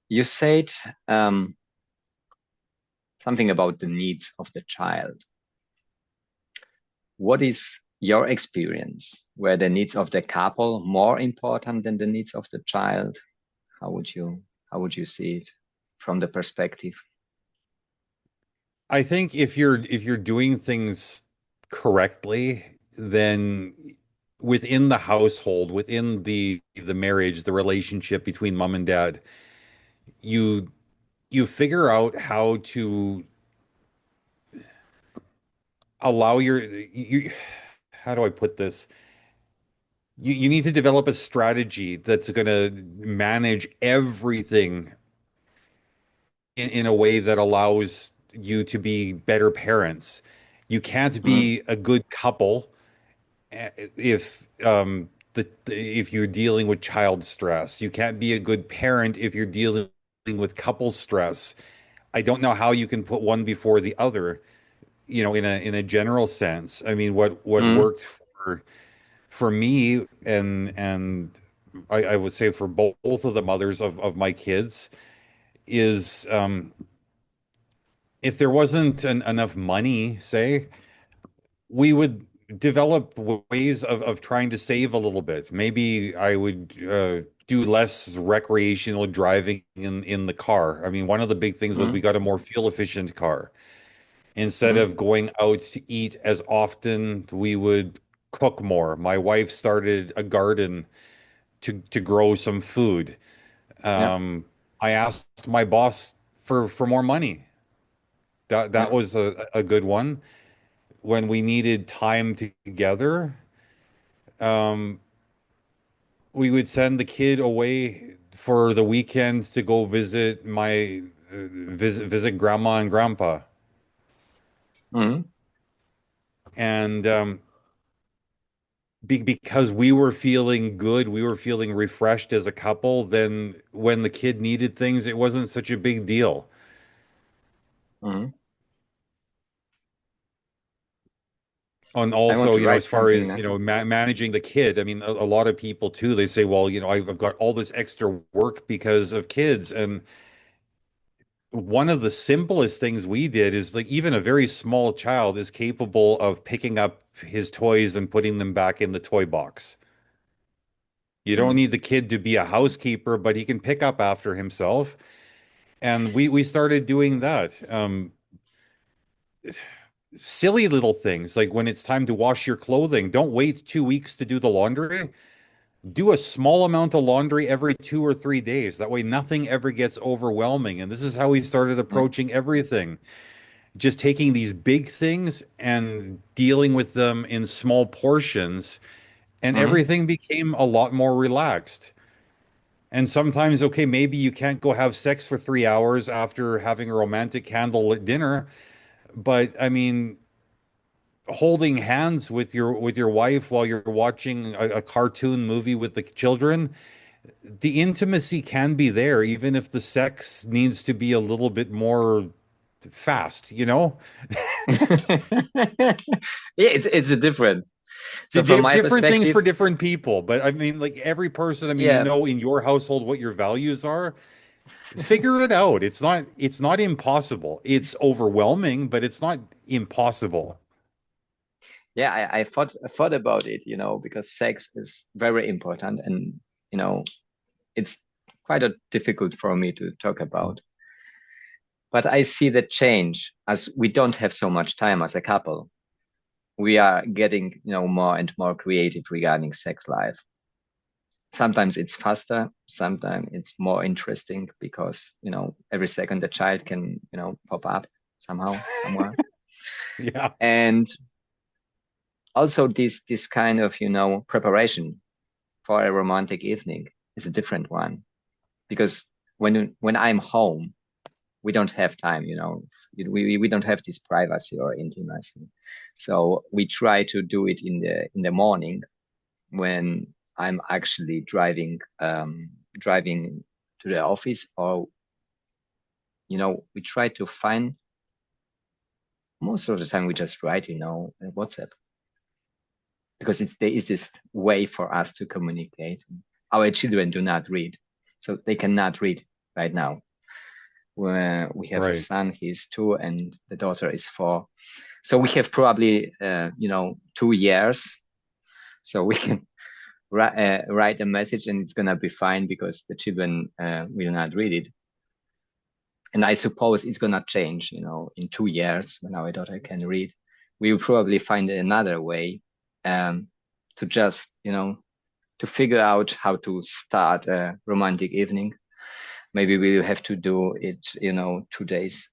You said something about the needs of the child. What is your experience? Were the needs of the couple more important than the needs of the child? How would you how would you see it from the perspective? I think if you're doing things correctly, then within the household, within the marriage, the relationship between mom and dad, you you figure out how to allow you how do I put this? You need to develop a strategy that's going to manage everything in a way that allows you to be better parents. You can't Mm, be a good couple if you're dealing with child stress. You can't be a good parent if you're dealing with couple stress. I don't know how you can put one before the other, in a general sense. I mean, what mm, worked for me and I would say for both of the mothers of my kids is if there wasn't enough money, say, we would develop ways of trying to save a little bit. Maybe I would do less recreational driving in the car. I mean, one of the big things was we mm, got a more fuel efficient car. Instead mm, of going out to eat as often, we would cook more. My wife started a garden to grow some food. yeah, Um, I asked my boss for more money. That yeah, was a good one. When we needed time together, um, we would send the kid away for the weekend to go visit my visit grandma and grandpa. mm, And because we were feeling good, we were feeling refreshed as a couple, then when the kid needed things, it wasn't such a big deal. mm. And I want also, to write as far something as, now. managing the kid, I mean, a lot of people too, they say, well, I've got all this extra work because of kids. And one of the simplest things we did is like even a very small child is capable of picking up his toys and putting them back in the toy box. You don't Mm, need the kid to be a housekeeper, but he can pick up after himself. And we started doing that. Silly little things like when it's time to wash your clothing, don't wait 2 weeks to do the laundry. Do a small amount of laundry every 2 or 3 days. That way, nothing ever gets overwhelming. And this is how we started yeah, approaching everything. Just taking these big things and dealing with them in small portions, and mm, everything became a lot more relaxed. And sometimes, okay, maybe you can't go have sex for 3 hours after having a romantic candlelit dinner, but I mean, holding hands with your wife while you're watching a cartoon movie with the children, the intimacy can be there, even if the sex needs to be a little bit more fast, you know? yeah, it's a different. So from my Different things perspective, for different people, but I mean, like every person, I mean, yeah, in your household what your values are. Figure it out. It's not impossible. It's overwhelming, but it's not impossible. yeah, I thought about it, because sex is very important, and it's quite difficult for me to talk about. But I see the change as we don't have so much time as a couple. We are getting, more and more creative regarding sex life. Sometimes it's faster, sometimes it's more interesting because, every second the child can, pop up somehow, somewhere. Yeah. And also this kind of, preparation for a romantic evening is a different one because when I'm home, we don't have time, we don't have this privacy or intimacy. So we try to do it in the morning when I'm actually driving to the office, or we try to find, most of the time we just write, WhatsApp, because it's the easiest way for us to communicate. Our children do not read, so they cannot read right now. Where we have a Right. son, he's 2, and the daughter is 4. So we have probably 2 years, so we can write a message and it's gonna be fine because the children will not read it. And I suppose it's gonna change, in 2 years when our daughter can read. We will probably find another way to just, to figure out how to start a romantic evening. Maybe we will have to do it, 2 days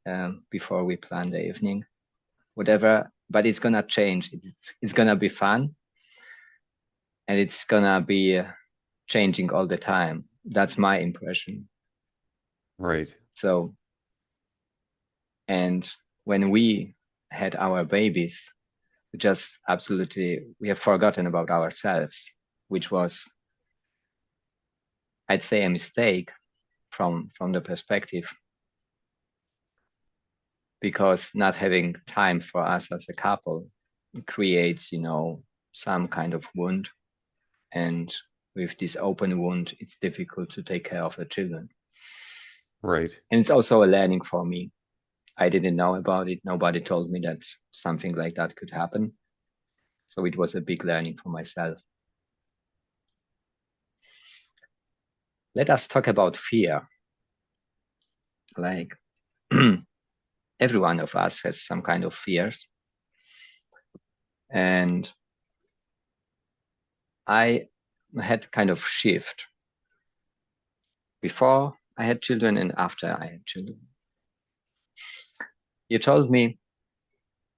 before we plan the evening, whatever. But it's gonna change. It's gonna be fun, and it's gonna be changing all the time. That's my impression. Right. So, and when we had our babies, we have forgotten about ourselves, which was, I'd say, a mistake from the perspective, because not having time for us as a couple creates, some kind of wound. And with this open wound, it's difficult to take care of the children. Right. And it's also a learning for me. I didn't know about it. Nobody told me that something like that could happen. So it was a big learning for myself. Let us talk about fear. Like every one of us has some kind of fears. And I had kind of shift before I had children and after I had children. You told me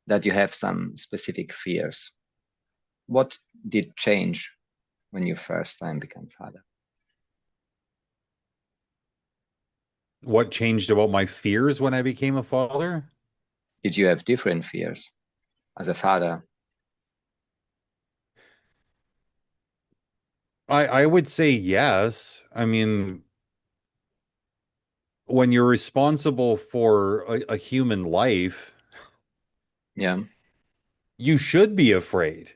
that you have some specific fears. What did change when you first time became father? What changed about my fears when I became a father? Did you have different fears as a father? I would say yes. I mean, when you're responsible for a human life, Yeah, you should be afraid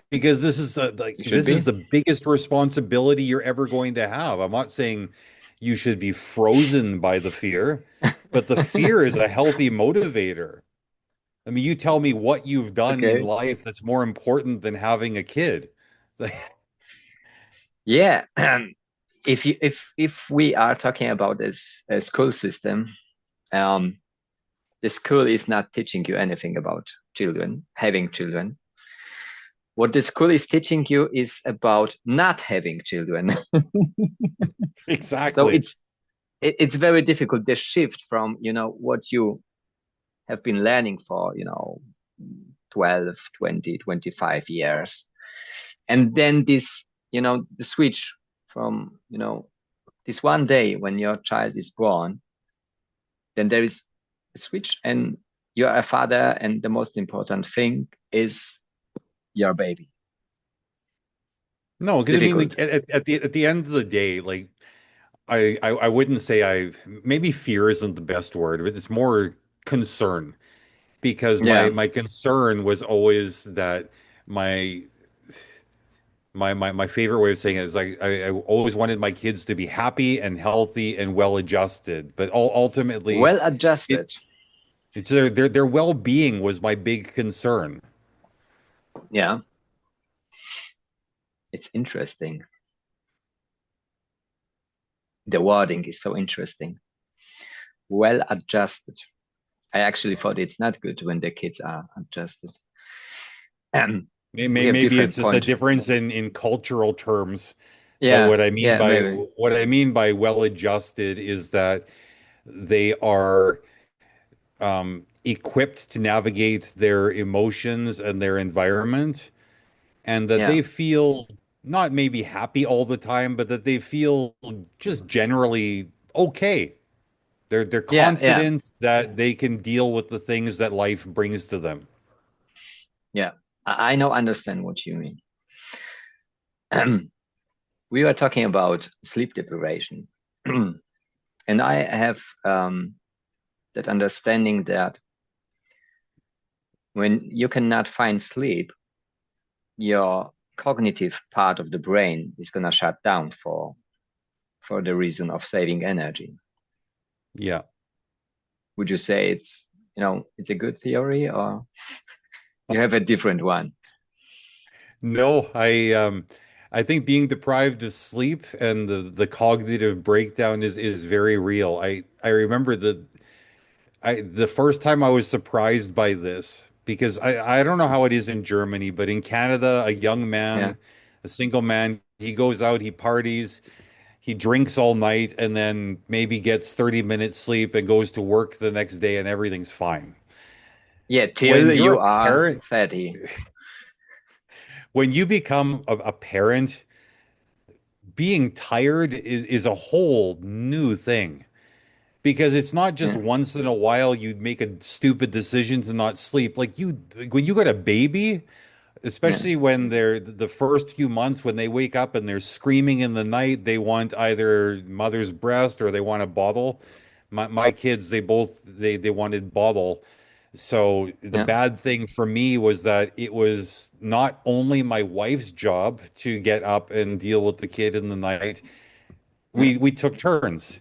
because you should this be. is the biggest responsibility you're ever going to have. I'm not saying you should be frozen by the fear, but the fear is a healthy motivator. I mean, you tell me what you've done in Okay. life that's more important than having a kid. Yeah. If we are talking about this school system, um, the school is not teaching you anything about children, having children. What the school is teaching you is about not having children. So Exactly. it's very difficult, the shift from, what you have been learning for, 12, 20, 25 years. And then this, the switch from, this one day when your child is born, then there is a switch and you're a father. And the most important thing is your baby. No, because I mean, Difficult. like, at the end of the day, like I wouldn't say maybe fear isn't the best word, but it's more concern because my Yeah. my concern was always that my my favorite way of saying it is like I always wanted my kids to be happy and healthy and well adjusted, but ultimately Well it adjusted. it's their well-being was my big concern. Yeah. It's interesting. The wording is so interesting. Well adjusted. I actually thought it's not good when the kids are adjusted. We have Maybe it's different just a point. difference in cultural terms. But Yeah. Yeah, maybe. what I mean by well-adjusted is that they are equipped to navigate their emotions and their environment, and that Yeah. they feel not maybe happy all the time, but that they feel just generally okay. They're Yeah. Yeah. confident that they can deal with the things that life brings to them. Yeah. I know, understand what you mean. We were talking about sleep deprivation. And I have that understanding that when you cannot find sleep, your cognitive part of the brain is going to shut down for the reason of saving energy. Yeah. Would you say it's, it's a good theory, or you have a different one? No, I think being deprived of sleep and the cognitive breakdown is very real. I remember the first time I was surprised by this because I don't know how it is in Germany, but in Canada, a young Yeah. man, a single man, he goes out, he parties, he drinks all night, and then maybe gets 30 minutes sleep and goes to work the next day and everything's fine. Yeah, When till you're you a are parent, 30. when you become a parent, being tired is a whole new thing because it's not just Yeah. once in a while you'd make a stupid decision to not sleep. When you got a baby, Yeah. especially when they're the first few months when they wake up and they're screaming in the night, they want either mother's breast or they want a bottle. My kids, they wanted bottle. So the Yeah. bad thing for me was that it was not only my wife's job to get up and deal with the kid in the night. Yeah. We took turns.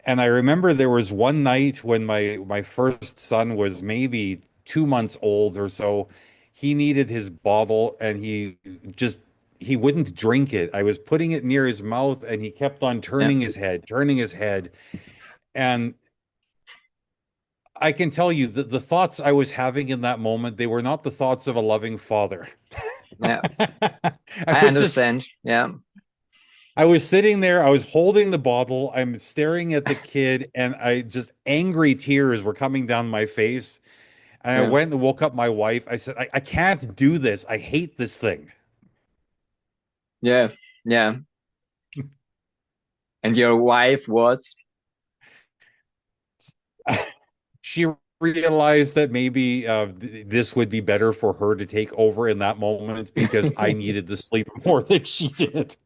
And I remember there was one night when my first son was maybe 2 months old or so. He needed his bottle and just he wouldn't drink it. I was putting it near his mouth and he kept on Yeah. turning his head. And I can tell you that the thoughts I was having in that moment, they were not the thoughts of a loving father. Yeah. I I was just understand. Yeah. I was sitting there, I was holding the bottle, I'm staring at the kid, and I just angry tears were coming down my face. And I Yeah. went and woke up my wife. I said, I can't do this. I hate this thing. Yeah. Yeah. And your wife was, She realized that maybe this would be better for her to take over in that moment because I needed the sleep more than she did.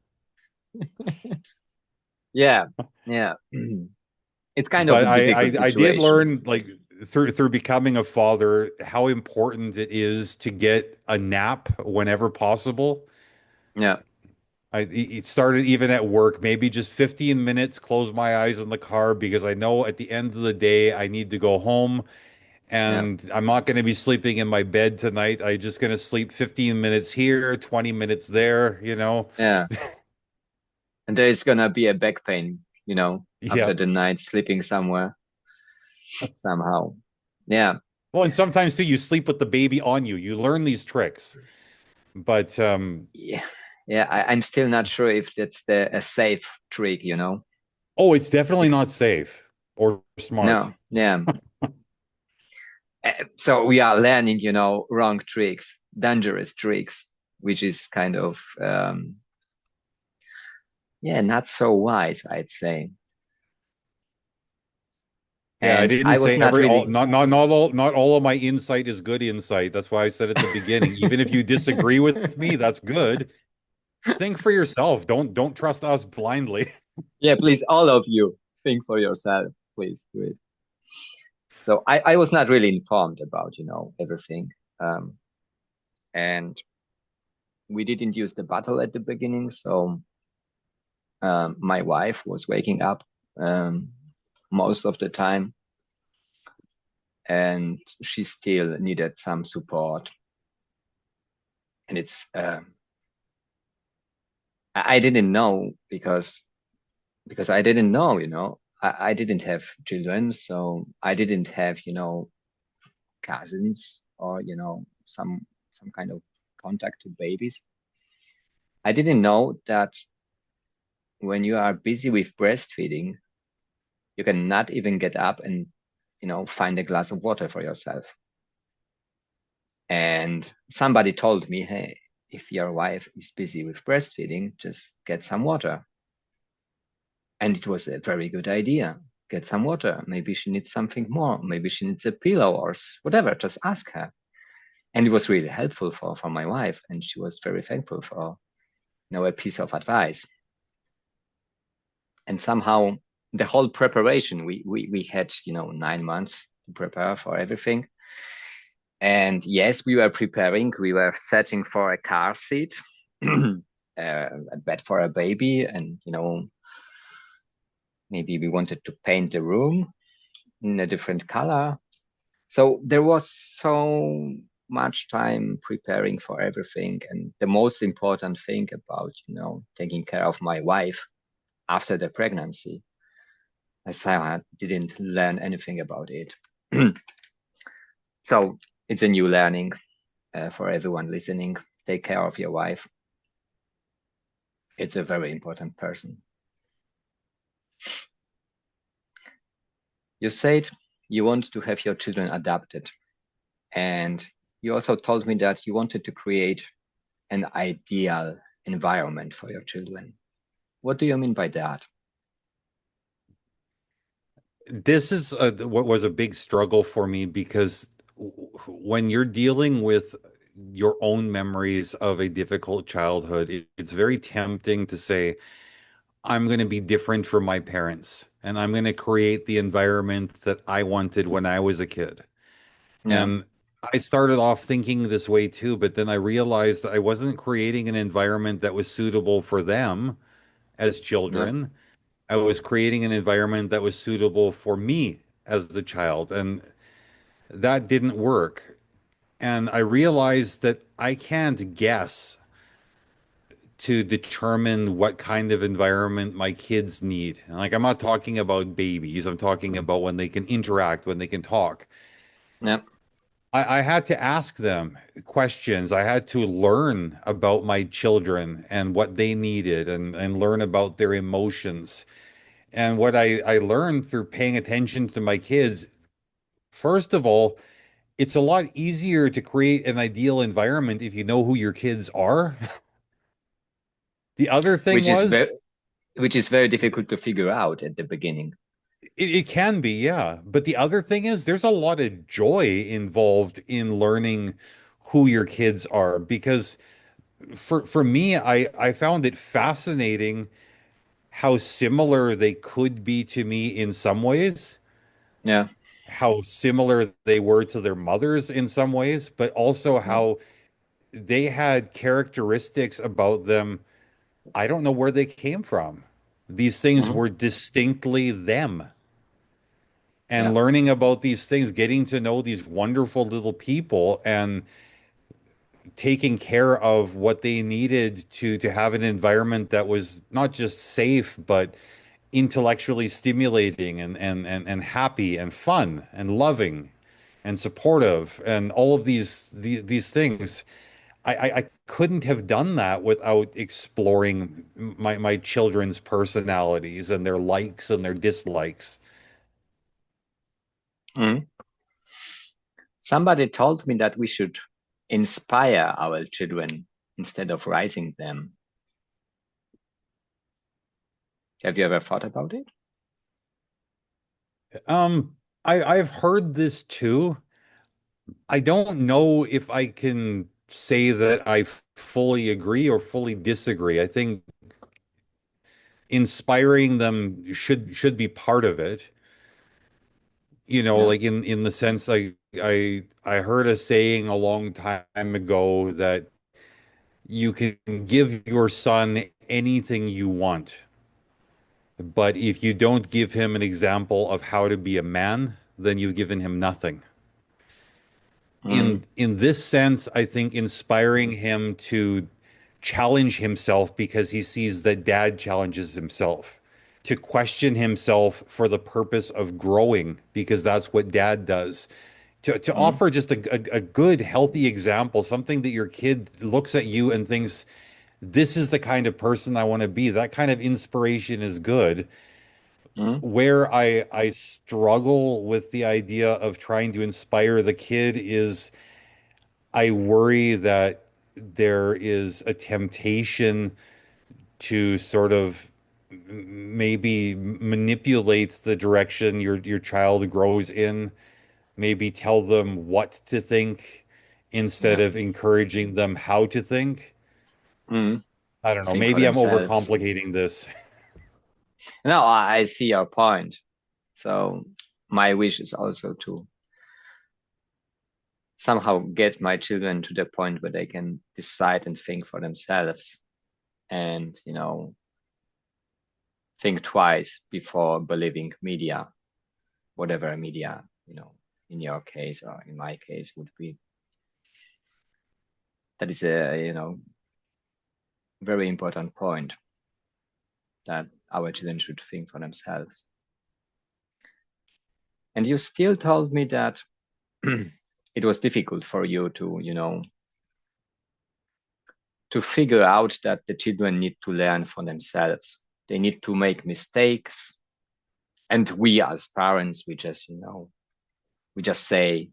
yeah. Yeah. It's kind of But a difficult I did situation. learn like through becoming a father how important it is to get a nap whenever possible. Yeah. It started even at work, maybe just 15 minutes, close my eyes in the car because I know at the end of the day I need to go home Yeah. and I'm not going to be sleeping in my bed tonight. I'm just going to sleep 15 minutes here, 20 minutes there, you know. Yeah. And there is gonna be a back pain, Yeah. after the night sleeping somewhere somehow. Yeah. Well, and sometimes too, you sleep with the baby on you. You learn these tricks. But Yeah. Yeah. I'm still not sure if that's a safe trick. oh, it's definitely Bec- not safe or smart. no. Yeah. So we are learning, wrong tricks, dangerous tricks, which is kind of, yeah, not so wise, I'd say. Yeah, I And didn't I was say not every all really, not all of my insight is good insight. That's why I said at the beginning, even if you disagree with me, that's good. Think for yourself. Don't trust us blindly. yeah, please, all of you, think for yourself, please do it. So I was not really informed about, everything. Um, and we didn't use the bottle at the beginning. So my wife was waking up um, most of the time, and she still needed some support. And I didn't know because I didn't know, I didn't have children, so I didn't have, cousins or, some kind of contact to babies. I didn't know that when you are busy with breastfeeding, you cannot even get up and, find a glass of water for yourself. And somebody told me, hey, if your wife is busy with breastfeeding, just get some water. And it was a very good idea. Get some water. Maybe she needs something more. Maybe she needs a pillow or whatever. Just ask her. And it was really helpful for my wife. And she was very thankful for, a piece of advice. And somehow the whole preparation, we had, 9 months to prepare for everything. And yes, we were preparing. We were searching for a car seat, a bed for a baby, and maybe we wanted to paint the room in a different color. So there was so much time preparing for everything. And the most important thing about, taking care of my wife after the pregnancy, I didn't learn anything about it. So it's a new learning for everyone listening. Take care of your wife. It's a very important person. You said you want to have your children adopted. And you also told me that you wanted to create an ideal environment for your children. What do you mean by that? This is what was a big struggle for me because when you're dealing with your own memories of a difficult childhood, it's very tempting to say, I'm going to be different from my parents and I'm going to create the environment that I wanted when I was a kid. Yeah, And I started off thinking this way too, but then I realized that I wasn't creating an environment that was suitable for them as yeah, children. I was creating an environment that was suitable for me as the child, and that didn't work. And I realized that I can't guess to determine what kind of environment my kids need. And like, I'm not talking about babies, I'm talking about when they can interact, when they can talk. yeah. I had to ask them questions. I had to learn about my children and what they needed and learn about their emotions. And what I learned through paying attention to my kids, first of all, it's a lot easier to create an ideal environment if you know who your kids are. The other thing Which is very, was, which is very difficult to figure out at the beginning. it can be, yeah. But the other thing is, there's a lot of joy involved in learning who your kids are because for me, I found it fascinating how similar they could be to me in some ways, Yeah, how similar they were to their mothers in some ways, but also yeah. how they had characteristics about them. I don't know where they came from. These things Hmm. were distinctly them. Yeah. And learning about these things, getting to know these wonderful little people and taking care of what they needed to have an environment that was not just safe, but intellectually stimulating and happy and fun and loving and supportive and all of these things. I couldn't have done that without exploring my children's personalities and their likes and their dislikes. Mhm. Somebody told me that we should inspire our children instead of raising them. Have you ever thought about it? I've heard this too. I don't know if I can say that I fully agree or fully disagree. I think inspiring them should be part of it. You know, Yeah. like in the sense I heard a saying a long time ago that you can give your son anything you want, but if you don't give him an example of how to be a man, then you've given him nothing. Mm, In this sense, I think inspiring him to challenge himself because he sees that dad challenges himself, to question himself for the purpose of growing because that's what dad does. To mm, offer just a good, healthy example, something that your kid looks at you and thinks, this is the kind of person I want to be. That kind of inspiration is good. mm, Where I struggle with the idea of trying to inspire the kid is I worry that there is a temptation to sort of maybe manipulate the direction your child grows in, maybe tell them what to think instead yeah. of encouraging them how to think. Mm. I don't know. Think for Maybe I'm themselves. overcomplicating this. No, I see your point. So my wish is also to somehow get my children to the point where they can decide and think for themselves and, think twice before believing media, whatever media, in your case or in my case would be. That is a, very important point that our children should think for themselves. And you still told me that it was difficult for you to figure out that the children need to learn for themselves. They need to make mistakes. And we as parents, we just say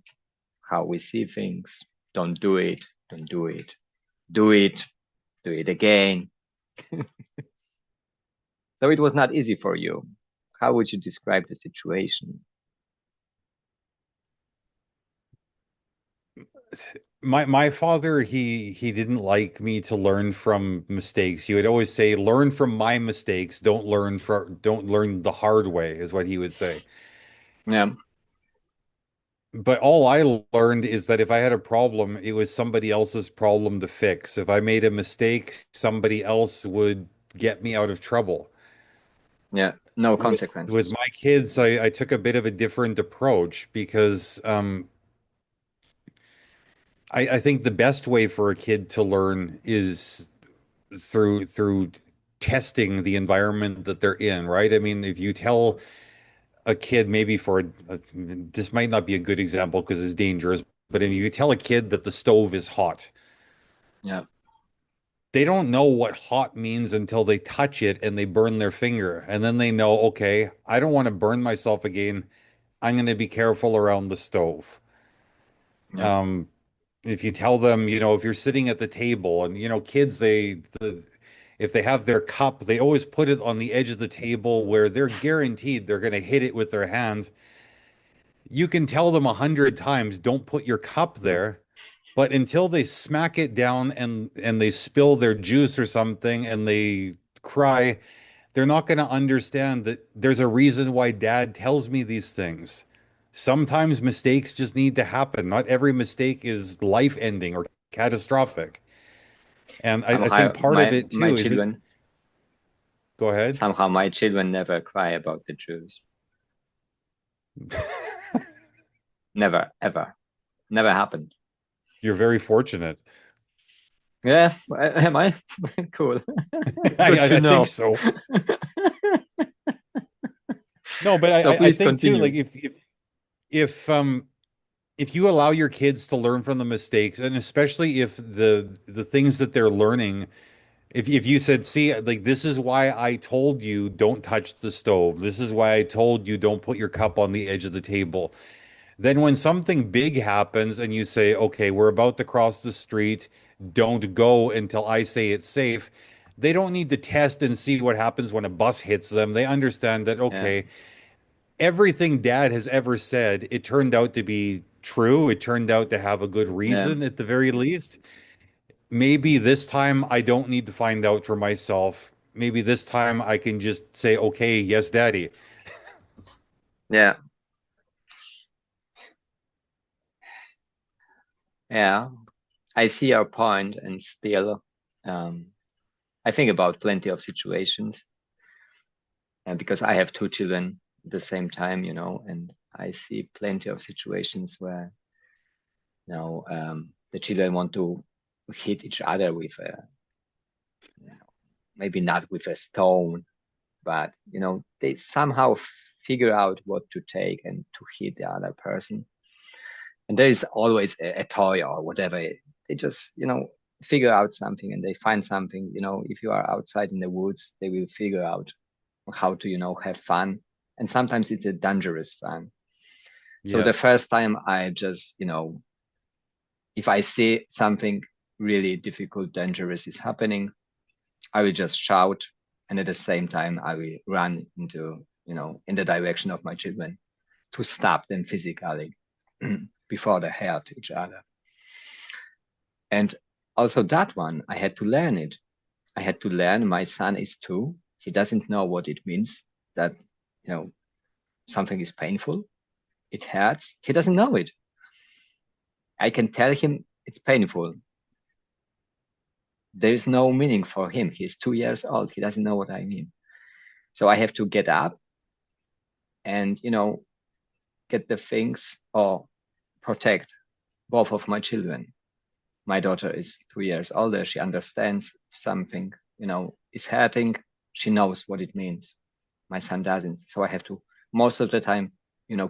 how we see things. Don't do it, don't do it. Do it again. So it was not easy for you. How would you describe the situation? My father, he didn't like me to learn from mistakes. He would always say, learn from my mistakes, don't learn the hard way, is what he would say. Yeah, But all I learned is that if I had a problem, it was somebody else's problem to fix. If I made a mistake, somebody else would get me out of trouble. yeah, no With consequences. my kids, I took a bit of a different approach because I think the best way for a kid to learn is through testing the environment that they're in, right? I mean, if you tell a kid maybe this might not be a good example because it's dangerous, but if you tell a kid that the stove is hot, Yeah, they don't know what hot means until they touch it and they burn their finger. And then they know, okay, I don't want to burn myself again. I'm going to be careful around the stove. yeah, Um, if you tell them, if you're sitting at the table and, kids, if they have their cup, they always put it on the edge of the table where they're guaranteed they're going to hit it with their hand. You can tell them 100 times, don't put your cup there. But until they smack it down and they spill their juice or something and they cry, they're not going to understand that there's a reason why dad tells me these things. Sometimes mistakes just need to happen. Not every mistake is life-ending or catastrophic. And I somehow think part of my it my too is it, children go ahead. somehow my children never cry about the Jews. Never, ever. Never happened. You're very fortunate. Yeah, am I? Cool. Good to I think know. so. No, but So I please think too, continue. like if if you allow your kids to learn from the mistakes, and especially if the things that they're learning, if you said, see, like this is why I told you don't touch the stove. This is why I told you don't put your cup on the edge of the table. Then when something big happens and you say, okay, we're about to cross the street, don't go until I say it's safe. They don't need to test and see what happens when a bus hits them. They understand that, Yeah, okay, everything dad has ever said, it turned out to be true. It turned out to have a good yeah, reason at the very least. Maybe this time I don't need to find out for myself. Maybe this time I can just say, okay, yes, daddy. yeah, yeah. I see your point, and still, um, I think about plenty of situations, and because I have two children at the same time, and I see plenty of situations where, the children want to hit each other with maybe not with a stone, but they somehow figure out what to take and to hit the other person. And there is always a toy or whatever. They just figure out something, and they find something. If you are outside in the woods, they will figure out how to have fun. And sometimes it's a dangerous fun. So the Yes. first time I just if I see something really difficult, dangerous is happening, I will just shout, and at the same time I will run into in the direction of my children to stop them physically before they hurt each other. And also that one, I had to learn it. I had to learn. My son is 2. He doesn't know what it means that something is painful. It hurts. He doesn't know it. I can tell him it's painful. There is no meaning for him. He's 2 years old. He doesn't know what I mean. So I have to get up and, get the things or protect both of my children. My daughter is 2 years older. She understands something, is hurting. She knows what it means. My son doesn't. So I have to most of the time,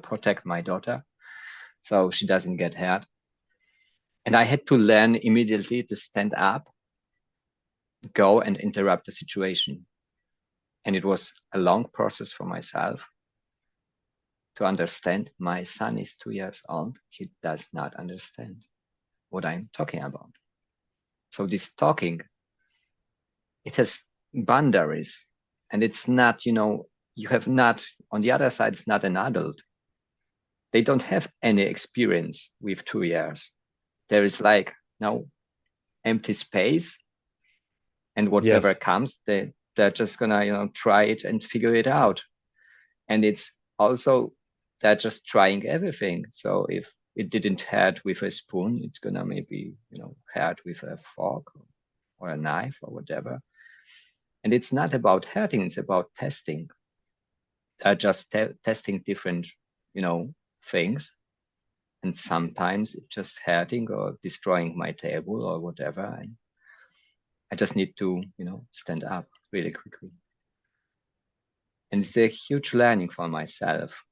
protect my daughter so she doesn't get hurt. And I had to learn immediately to stand up, go and interrupt the situation. And it was a long process for myself to understand my son is 2 years old. He does not understand what I'm talking about. So this talking, it has boundaries, and it's not, you have not, on the other side, it's not an adult. They don't have any experience with 2 years. There is like no empty space, and whatever Yes. comes, they're just gonna, try it and figure it out. And it's also, they're just trying everything. So if it didn't hurt with a spoon, it's gonna maybe, hurt with a fork or a knife or whatever. And it's not about hurting, it's about testing. Just testing different, things. And sometimes it's just hurting or destroying my table or whatever. And I just need to, stand up really quickly. And it's a huge learning for myself.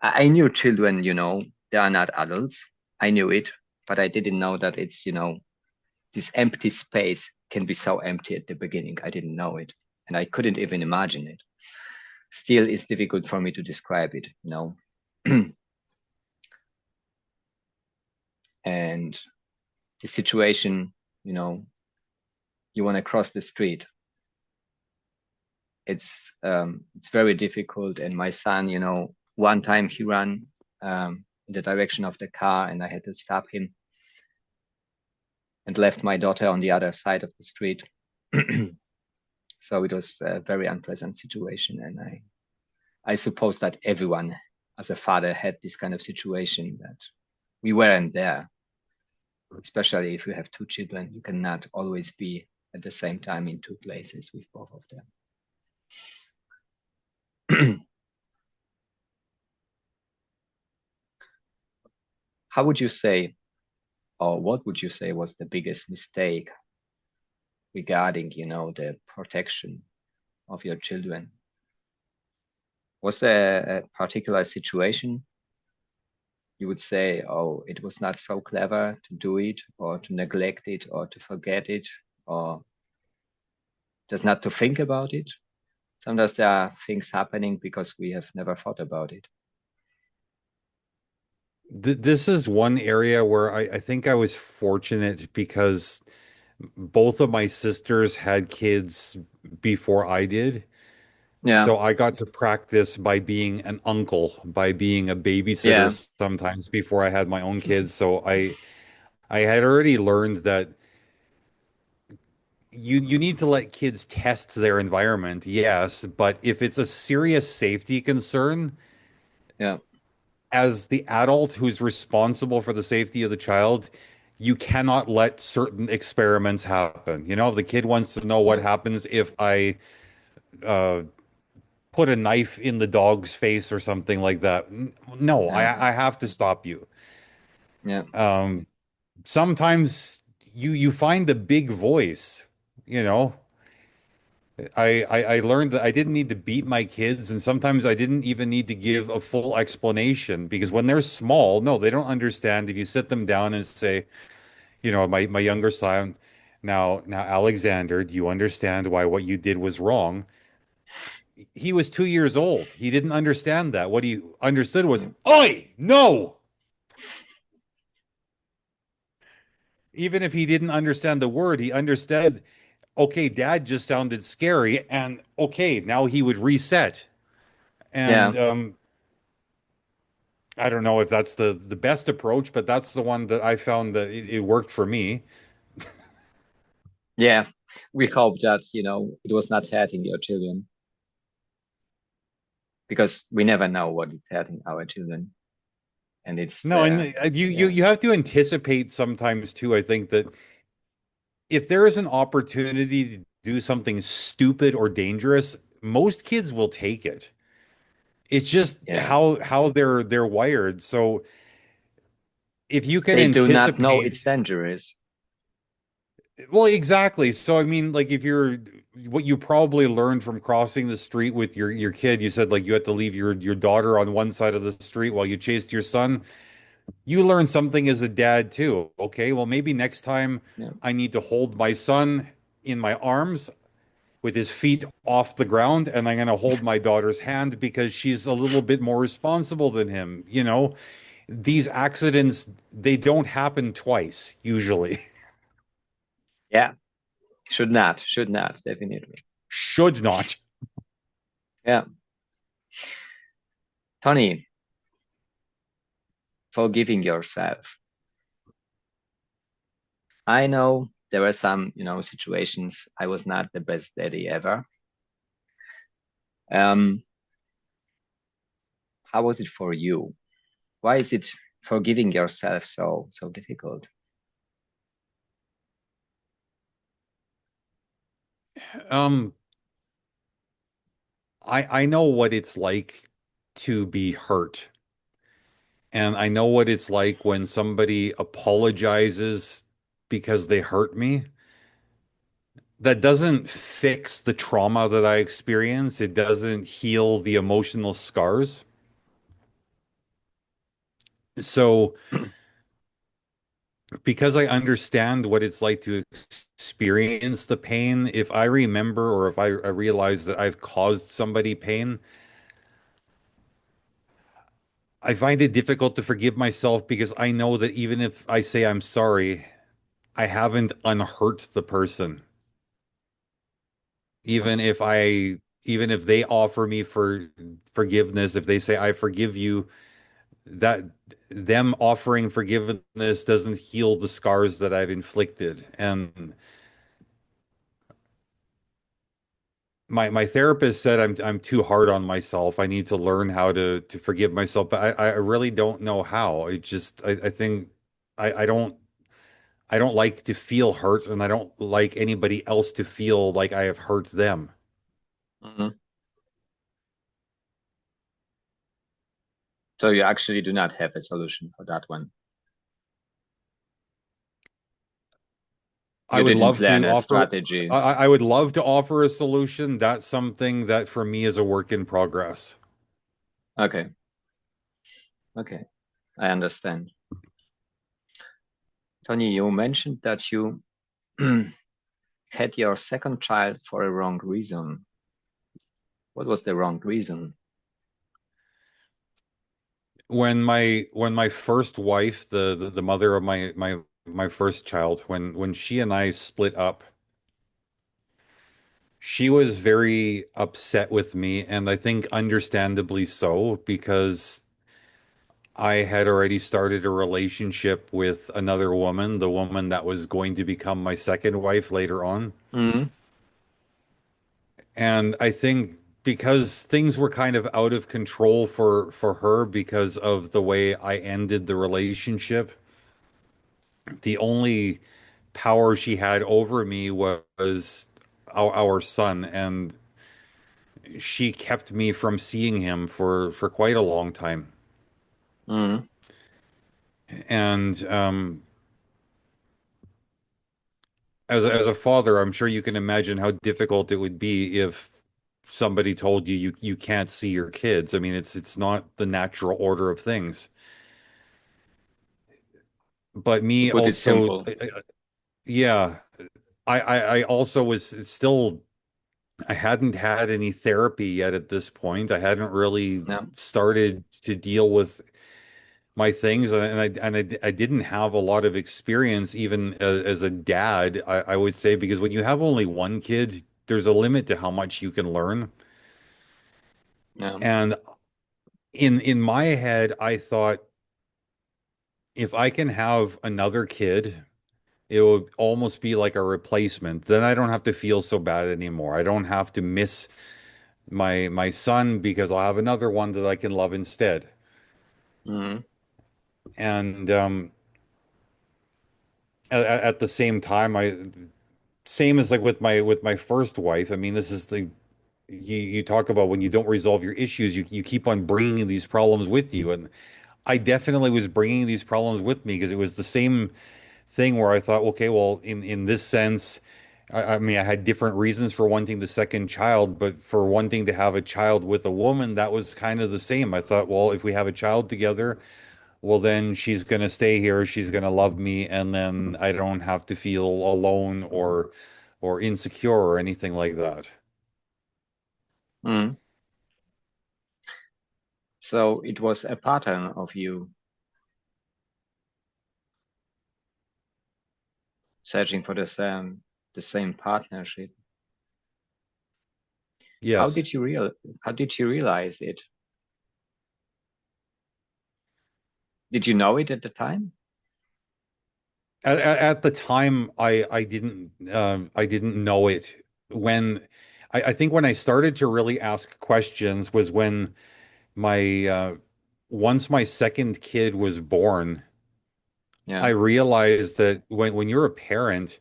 I knew children, they are not adults. I knew it, but I didn't know that it's, this empty space can be so empty at the beginning. I didn't know it, and I couldn't even imagine it. Still, it's difficult for me to describe it, And the situation, you want to cross the street. It's very difficult. And my son, one time he ran in the direction of the car, and I had to stop him and left my daughter on the other side of the street. So it was a very unpleasant situation, and I suppose that everyone, as a father, had this kind of situation that we weren't there. Especially if you have two children, you cannot always be at the same time in two places with both of them. How would you say, or what would you say was the biggest mistake regarding, the protection of your children? Was there a particular situation you would say, oh, it was not so clever to do it, or to neglect it, or to forget it, or just not to think about it? Sometimes there are things happening because we have never thought about it. This is one area where I think I was fortunate because both of my sisters had kids before I did. Yeah, So I got to practice by being an uncle, by being a babysitter yeah, sometimes before I had my own kids. So I had already learned that you need to let kids test their environment, yes, but if it's a serious safety concern, yeah, as the adult who's responsible for the safety of the child, you cannot let certain experiments happen. You know, if the kid wants to know what yeah, happens if I uh, put a knife in the dog's face or something like that. No, yeah, I have to stop you. yeah, Um, Sometimes you find a big voice, you know. I learned that I didn't need to beat my kids, and sometimes I didn't even need to give a full explanation because when they're small, no, they don't understand. If you sit them down and say, you know, my younger son, now Alexander, do you understand why what you did was wrong? He was 2 years old. He didn't understand that. What he understood was, yeah, "Oi, no!" Even if he didn't understand the word, he understood, okay, dad just sounded scary, and okay, now he would reset. yeah, And I don't know if that's the best approach, but that's the one that I found that it worked for me. yeah. We hope that, it was not hurting your children, because we never know what is hurting our children. And it's No, and the, you yeah, you have to anticipate sometimes too. I think that if there is an opportunity to do something stupid or dangerous, most kids will take it. It's just Yeah. how they're wired. So if you can They do not know anticipate, it's dangerous. well, exactly. So I mean, like if you're what you probably learned from crossing the street with your kid, you said like you had to leave your daughter on one side of the street while you chased your son. You learn something as a dad too. Okay, well maybe next time Yeah. I need to hold my son in my arms with his feet off the ground, and I'm going to hold my daughter's hand because she's a little bit more responsible than him. You know, these accidents, they don't happen twice usually. Yeah. Should not, definitely. Should not. Yeah. Tony, forgiving yourself. I know there were some, situations I was not the best daddy ever. Um, how was it for you? Why is it forgiving yourself so difficult? Um, I know what it's like to be hurt. And I know what it's like when somebody apologizes because they hurt me. That doesn't fix the trauma that I experience. It doesn't heal the emotional scars. So, because I understand what it's like to experience the pain, if I remember or if I realize that I've caused somebody pain, I find it difficult to forgive myself because I know that even if I say I'm sorry, I haven't unhurt the person. Even if even if they offer me for forgiveness, if they say I forgive you, that them offering forgiveness doesn't heal the scars that I've inflicted. And my therapist said I'm too hard on myself. I need to learn how to forgive myself, but I really don't know how. I think I I don't like to feel hurt, and I don't like anybody else to feel like I have hurt them. Mhm. So you actually do not have a solution for that one. I You would didn't love plan to a offer strategy. I would love to offer a solution. That's something that for me is a work in progress. Okay, okay, I understand. Tony, you mentioned that you had your second child for a wrong reason. What was the wrong reason? When my first wife, the mother of my first child, when she and I split up, she was very upset with me, and I think understandably so, because I had already started a relationship with another woman, the woman that was going to become my second wife later on. Mm, And I think because things were kind of out of control for her because of the way I ended the relationship, the only power she had over me was our son, and she kept me from seeing him for quite a long time. mm, And as a father, I'm sure you can imagine how difficult it would be if somebody told you you can't see your kids. I mean, it's not the natural order of things. But to me put it also, simple. yeah, I also was still, I hadn't had any therapy yet at this point. I hadn't really Yeah, started to deal with my things, I didn't have a lot of experience even as a dad, I would say, because when you have only one kid, there's a limit to how much you can learn. yeah, And in my head, I thought if I can have another kid, it would almost be like a replacement. Then I don't have to feel so bad anymore. I don't have to miss my son because I'll have another one that I can love instead. mm, And at the same time, I same as like with my first wife. I mean, this is the you talk about when you don't resolve your issues, you keep on bringing these problems with you. And I definitely was bringing these problems with me because it was the same thing where I thought, okay, well, in this sense, I mean, I had different reasons for wanting the second child, but for wanting to have a child with a woman, that was kind of the same. I thought, well, if we have a child together, well, then she's going to stay here, she's going to love me, and then I don't have to feel alone or insecure or anything like that. Mm. So it was a pattern of you searching for the same partnership. How Yes. did you realize it? Did you know it at the time? At the time, I didn't know it. When I think when I started to really ask questions was when my once my second kid was born, I Yeah. realized that when you're a parent,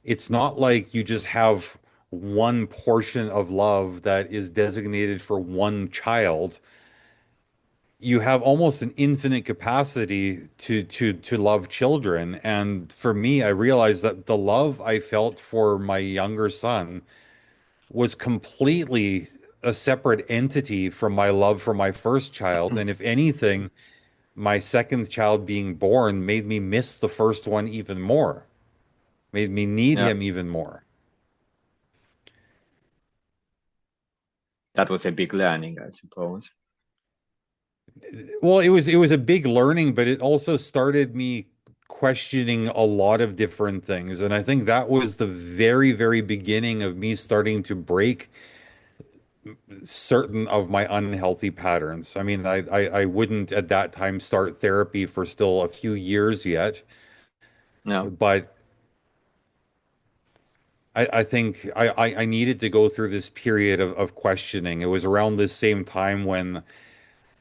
it's not like you just have one portion of love that is designated for one child. You have almost an infinite capacity to love children. And for me, I realized that the love I felt for my younger son was completely a separate entity from my love for my first child. And if anything, my second child being born made me miss the first one even more, made me need Yeah. him even more. That was a big learning, I suppose. Well, it was a big learning, but it also started me questioning a lot of different things. And I think that was the very, very beginning of me starting to break certain of my unhealthy patterns. I mean, I wouldn't at that time start therapy for still a few years yet, No. but I think I needed to go through this period of questioning. It was around this same time when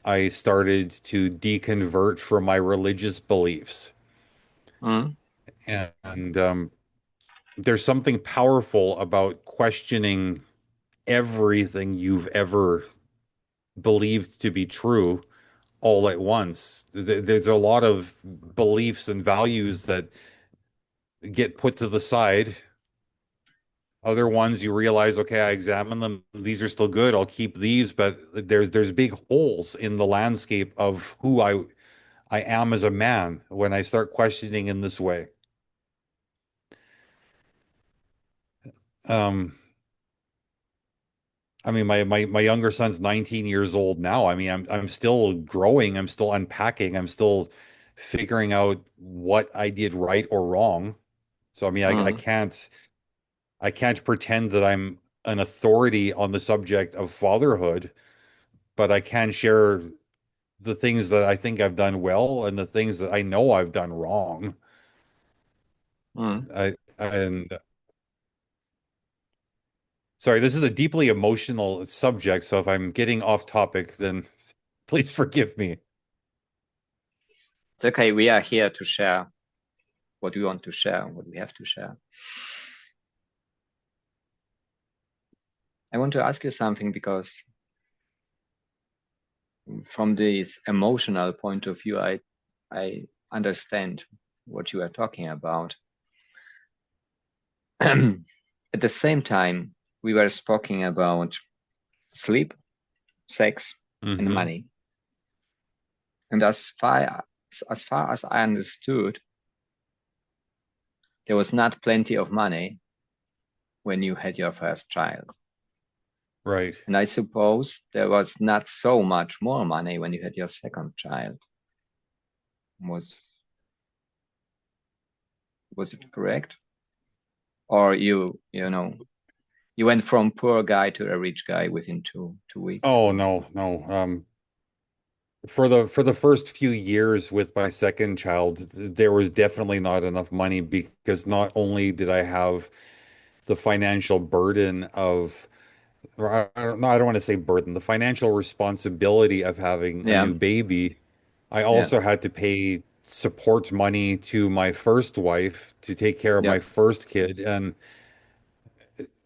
I started to deconvert from my religious beliefs. Mm. And there's something powerful about questioning everything you've ever believed to be true all at once. There's a lot of beliefs and values that get put to the side. Other ones you realize, okay, I examine them. These are still good. I'll keep these, but there's big holes in the landscape of who I am as a man when I start questioning in this way. Um, I mean, my younger son's 19 years old now. I mean, I'm still growing. I'm still unpacking. I'm still figuring out what I did right or wrong. So I mean, Mm. I can't pretend that I'm an authority on the subject of fatherhood, but I can share the things that I think I've done well and the things that I know I've done wrong. Mm. And sorry, this is a deeply emotional subject, so if I'm getting off topic, then please forgive me. It's okay. We are here to share what we want to share, what we have to share. I want to ask you something because from this emotional point of view, I understand what you are talking about. At the same time, we were speaking about sleep, sex, and Hmm. money. And as far as I understood, there was not plenty of money when you had your first child. Right. And I suppose there was not so much more money when you had your second child. Was was it correct? Or you went from poor guy to a rich guy within two weeks? Oh Or no, no. For the first few years with my second child, there was definitely not enough money because not only did I have the financial burden of, or I don't, no, I don't want to say burden, the financial responsibility of having a yeah, new baby. I yeah, also had to pay support money to my first wife to take care of yeah. my first kid, and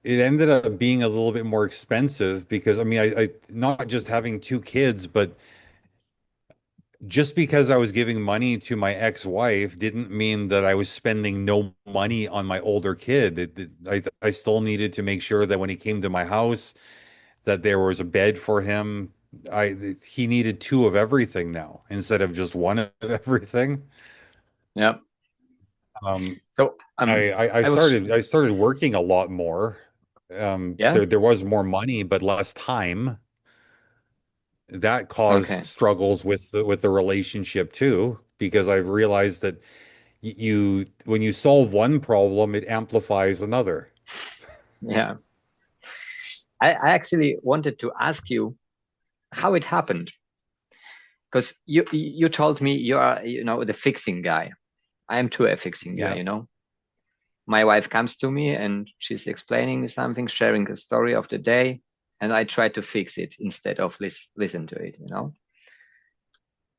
it ended up being a little bit more expensive because I mean, I not just having two kids, but just because I was giving money to my ex-wife didn't mean that I was spending no money on my older kid. I still needed to make sure that when he came to my house, that there was a bed for him. He needed two of everything now instead of just one of everything. Yeah. Um, So I was I started working a lot more. yeah. There was more money, but less time. That caused Okay. struggles with the relationship too, because I realized that you when you solve one problem, it amplifies another. Yeah. I actually wanted to ask you how it happened because you told me you are the fixing guy. I am too a fixing guy, Yeah. My wife comes to me and she's explaining me something, sharing a story of the day, and I try to fix it instead of listen to it.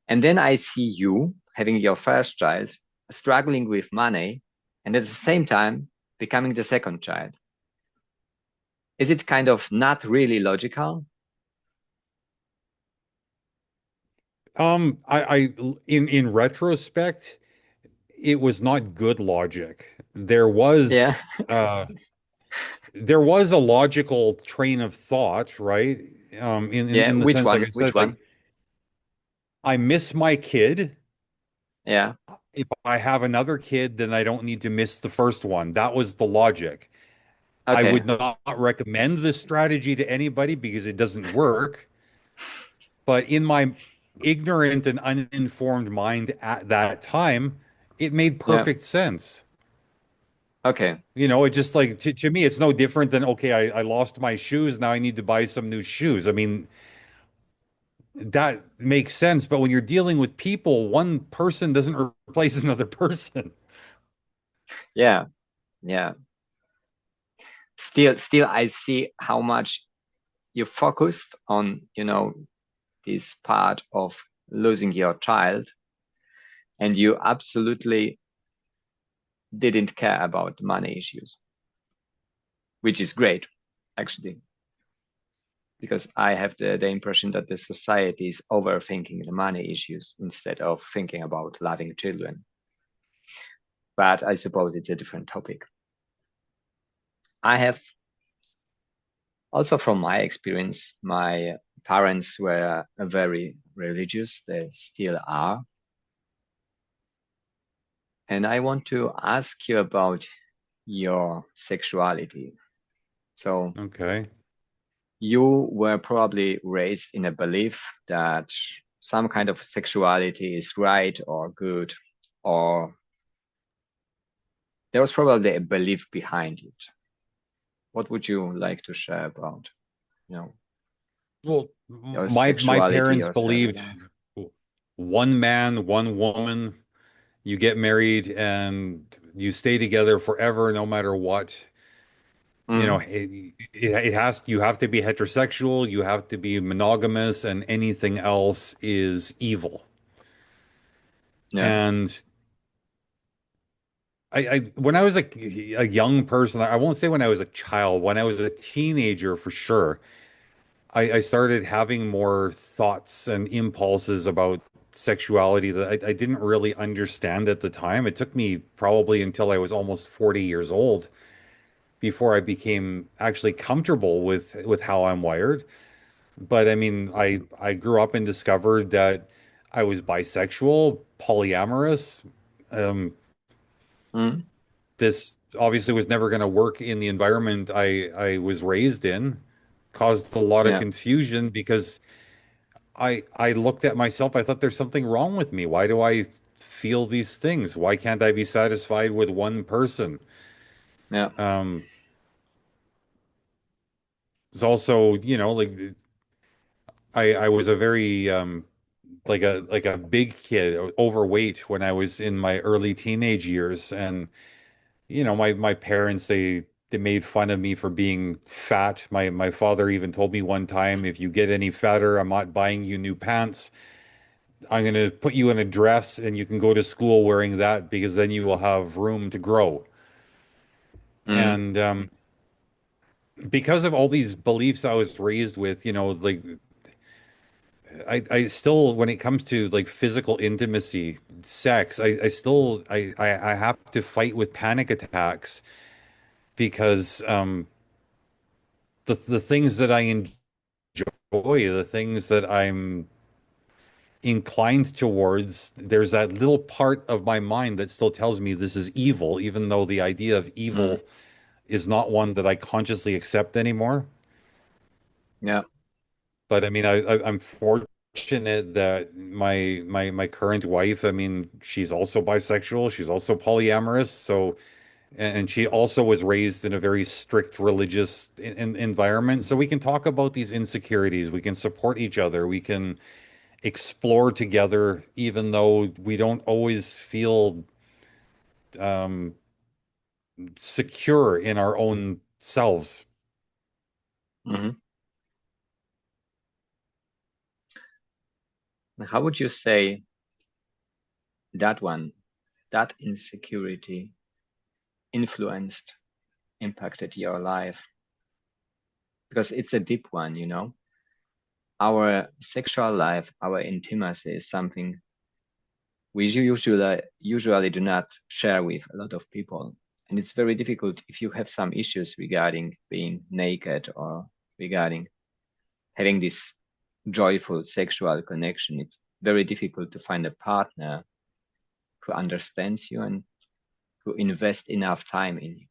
And then I see you having your first child, struggling with money, and at the same time becoming the second child. Is it kind of not really logical? I in retrospect, it was not good logic. Yeah. Uh there was a logical train of thought, right? Yeah. In the Which sense, like one? I Which said, one? like I miss my kid. Yeah. If I have another kid, then I don't need to miss the first one. That was the logic. I Okay. would not recommend this strategy to anybody because it doesn't work. But in my ignorant and uninformed mind at that time, it made Yeah. perfect sense. Okay. It just like to me, it's no different than okay, I lost my shoes. Now I need to buy some new shoes. I mean, that makes sense. But when you're dealing with people, one person doesn't replace another person. Yeah. Yeah. Still, I see how much you focused on, this part of losing your child, and you absolutely didn't care about the money issues, which is great, actually, because I have the impression that the society is overthinking the money issues instead of thinking about loving children. But I suppose it's a different topic. I have also, from my experience, my parents were very religious, they still are. And I want to ask you about your sexuality. So, Okay. you were probably raised in a belief that some kind of sexuality is right or good, or there was probably a belief behind it. What would you like to share about, you know, Well, your my sexuality, parents your cellular believed life? one man, one woman, you get married and you stay together forever no matter what. Mm, It has you have to be heterosexual, you have to be monogamous, and anything else is evil. yeah. And I when I was a young person, I won't say when I was a child, when I was a teenager for sure, I started having more thoughts and impulses about sexuality that I didn't really understand at the time. It took me probably until I was almost 40 years old before I became actually comfortable with how I'm wired. But I mean, I grew up and discovered that I was bisexual, polyamorous. Um, Mm, this obviously was never going to work in the environment I was raised in. Caused a lot of yeah. confusion because I looked at myself, I thought there's something wrong with me. Why do I feel these things? Why can't I be satisfied with one person? Yeah. Um, it's also, like I was a very like a big kid, overweight when I was in my early teenage years. And, my parents, they made fun of me for being fat. My father even told me one time, if you get any fatter, I'm not buying you new pants. I'm going to put you in a dress and you can go to school wearing that because then you will have room to grow. Mm, And because of all these beliefs I was raised with, like I still, when it comes to like physical intimacy, sex, I still, I have to fight with panic attacks because the things that I enjoy, the things that I'm inclined towards, there's that little part of my mind that still tells me this is evil, even though the idea of evil Mm. is not one that I consciously accept anymore. Yeah. But I mean, I'm fortunate that my current wife, I mean, she's also bisexual, she's also polyamorous, so and she also was raised in a very strict religious environment, so we can talk about these insecurities, we can support each other, we can explore together, even though we don't always feel um, secure in our own selves. Hmm. How would you say that one, that insecurity influenced, impacted your life? Because it's a deep one, you know. Our sexual life, our intimacy is something we usually do not share with a lot of people. And it's very difficult if you have some issues regarding being naked or regarding having this joyful sexual connection. It's very difficult to find a partner who understands you and who invest enough time in you.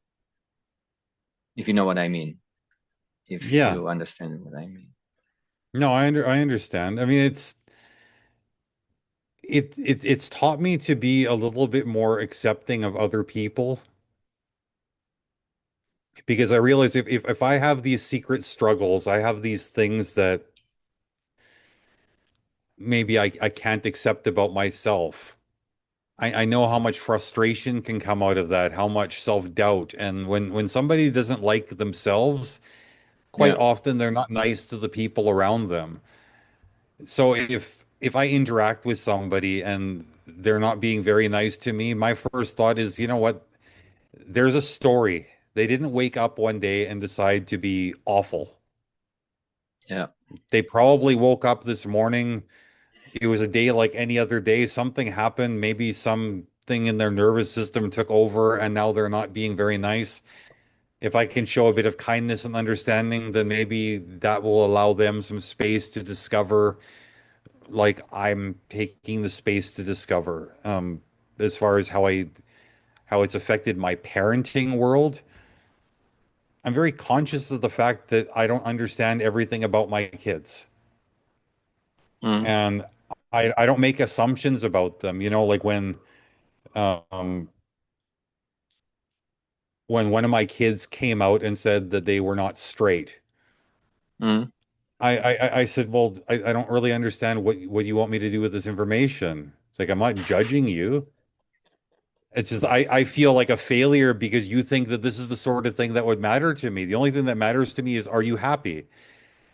If you know what I mean. If Yeah. you understand what I mean. No, I understand. I mean, it's taught me to be a little bit more accepting of other people because I realize if I have these secret struggles, I have these things that maybe I can't accept about myself. I know how much frustration can come out of that, how much self-doubt. And when somebody doesn't like themselves, quite Yeah, often they're not nice to the people around them. So if I interact with somebody and they're not being very nice to me, my first thought is, you know what? There's a story. They didn't wake up one day and decide to be awful. yeah, They probably woke up this morning. It was a day like any other day. Something happened. Maybe something in their nervous system took over and now they're not being very nice. If I can show a bit of kindness and understanding, then maybe that will allow them some space to discover, like I'm taking the space to discover. As far as how it's affected my parenting world, I'm very conscious of the fact that I don't understand everything about my kids. mm, And I don't make assumptions about them. Like um when one of my kids came out and said that they were not straight. mm, I said, well, I don't really understand what you want me to do with this information. It's like I'm not judging you. It's just I feel like a failure because you think that this is the sort of thing that would matter to me. The only thing that matters to me is, are you happy?